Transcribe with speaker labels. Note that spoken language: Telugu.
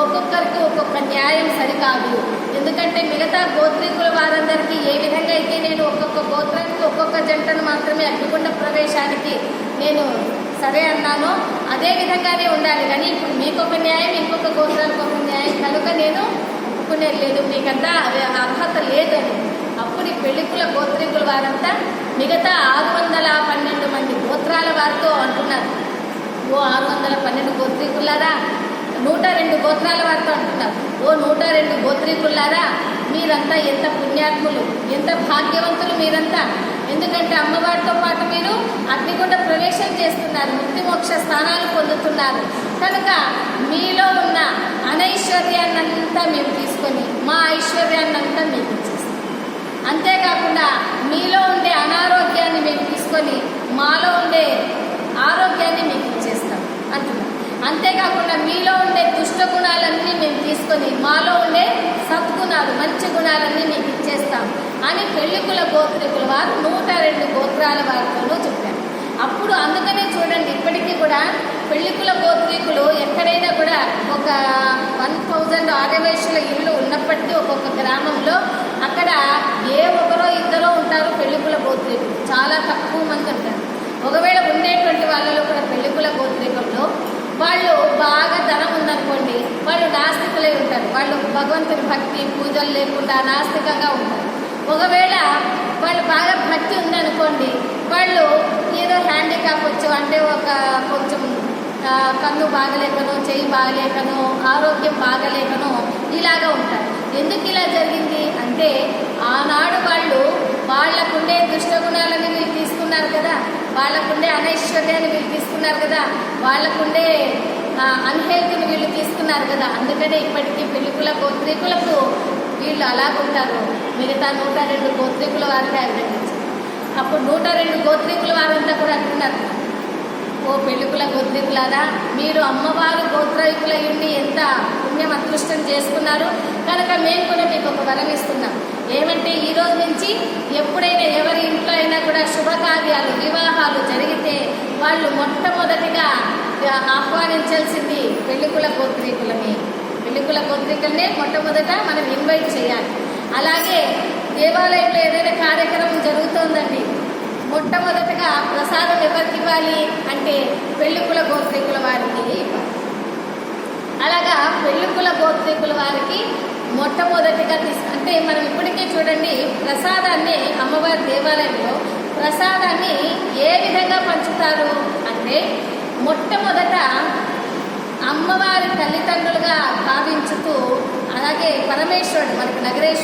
Speaker 1: ఒక్కొక్కరికి ఒక్కొక్క న్యాయం సరికాదు. ఎందుకంటే మిగతా గోత్రీకుల వారందరికీ ఏ విధంగా అయితే నేను ఒక్కొక్క గోత్రానికి ఒక్కొక్క జంటను మాత్రమే అగ్నిగుండ ప్రవేశానికి నేను సరే అన్నానో అదే విధంగానే ఉండాలి. కానీ ఇప్పుడు మీకొక న్యాయం, ఇంకొక గోత్రానికి ఒక న్యాయం కనుక నేను ఒప్పుకునేది లేదు, మీకంతా అర్హత లేదని. అప్పుడు ఈ పెళ్లికుల గోత్రీకుల వారంతా మిగతా 612 మంది గోత్రాల వారితో అంటున్నారు, ఓ 612 గోత్రీకులారా, 102 గోత్రాల వారితో అంటున్నారు, ఓ 102 గోత్రీకులారా, మీరంతా ఎంత పుణ్యాత్ములు, ఎంత భాగ్యవంతులు మీరంతా. ఎందుకంటే అమ్మవారితో పాటు మీరు అగ్నిగుండ ప్రవేశం చేస్తున్నారు, ముక్తి మోక్ష స్థానాలు పొందుతున్నారు. కనుక మీలో ఉన్న అనైశ్వర్యాన్నంతా మేము తీసుకొని మా ఐశ్వర్యాన్నంతా మీకు ఇచ్చేస్తాం. అంతేకాకుండా మీలో ఉండే అనారోగ్యాన్ని మేము తీసుకొని మాలో ఉండే ఆరోగ్యాన్ని మీకు ఇచ్చేస్తాం అంటున్నాం. అంతేకాకుండా మీలో ఉండే దుష్ట గుణాలన్నీ మేము తీసుకొని మాలో ఉండే సద్గుణాలు, మంచి గుణాలన్నీ మీకు ఇచ్చేస్తాం అని పెళ్లికుల గోత్రీకుల వారు 102 గోత్రాల వారితోనూ చెప్పారు. అప్పుడు అందుకనే చూడండి, ఇప్పటికీ కూడా పెళ్లికుల గోత్రీకులు ఎక్కడైనా కూడా ఒక 1000 ఆడవేషుల ఇల్లు ఉన్నప్పటికీ ఒక్కొక్క గ్రామంలో అక్కడ ఏ ఒకరో ఇద్దరో ఉంటారు పెళ్లికుల గోత్రీకులు, చాలా తక్కువ మంది ఉంటారు. ఒకవేళ ఉండేటువంటి వాళ్ళలో కూడా పెళ్లికుల గోత్రీకుల్లో వాళ్ళు బాగా ధనం ఉందనుకోండి, వాళ్ళు నాస్తికులై ఉంటారు, వాళ్ళు భగవంతుని భక్తి పూజలు లేకుండా నాస్తికంగా ఉంటారు. ఒకవేళ వాళ్ళు బాగా భక్తి ఉందనుకోండి, వాళ్ళు ఏదో హ్యాండిక్యాప్ వచ్చు, అంటే ఒక కొంచెం కన్ను బాగలేకనో, చెయ్యి బాగలేకనో, ఆరోగ్యం బాగలేకనో ఇలాగా ఉంటారు. ఎందుకు ఇలా జరిగింది అంటే ఆనాడు వాళ్ళు వాళ్ళకుండే దుష్టగుణాలని వీళ్ళు తీసుకున్నారు కదా, వాళ్ళకుండే అనైశ్వర్యాన్ని వీళ్ళు తీసుకున్నారు కదా, వాళ్ళకుండే అన్హెల్త్ని వీళ్ళు తీసుకున్నారు కదా. అందుకనే ఇప్పటికీ పెళ్లికుల గోత్రీకులకు వీళ్ళు అలాగుంటారు, మిగతా 102 గోత్రీకుల వారికి అభినందించారు. అప్పుడు 102 గోత్రీకుల వారంతా కూడా అంటున్నారు, ఓ పెళ్లికుల గోత్రీకులారా, మీరు అమ్మవారు గోత్రీకుల ఉండి ఎంత పుణ్యం అదృష్టం చేసుకున్నారు, కనుక మేము కూడా మీకు ఒక వరం ఇస్తున్నాం. ఏమంటే ఈ రోజు నుంచి ఎప్పుడైనా ఎవరి ఇంట్లో అయినా కూడా శుభకార్యాలు, వివాహాలు జరిగితే వాళ్ళు మొట్టమొదటిగా ఆహ్వానించాల్సింది పెళ్లికుల గోత్రీకులమే. పెళ్లికుల గోత్రీకులనే మొట్టమొదట మనం ఇన్వైట్ చేయాలి. అలాగే దేవాలయంలో ఏదైనా కార్యక్రమం జరుగుతోందండి, మొట్టమొదటగా ప్రసాదం ఎవరికి ఇవ్వాలి అంటే పెళ్లికుల గోత్రీకుల వారికి ఇవ్వాలి. అలాగా పెళ్లికుల గోత్రీకుల వారికి మొట్టమొదటిగా అంటే మనం ఇప్పటికే చూడండి, ప్రసాదాన్ని అమ్మవారి దేవాలయంలో ప్రసాదాన్ని ఏ విధంగా పంచుతారు అంటే మొట్టమొదట అమ్మవారి తల్లిదండ్రులుగా భావించుతూ, అలాగే పరమేశ్వరుడు మనకి నగరేశ్వరుడు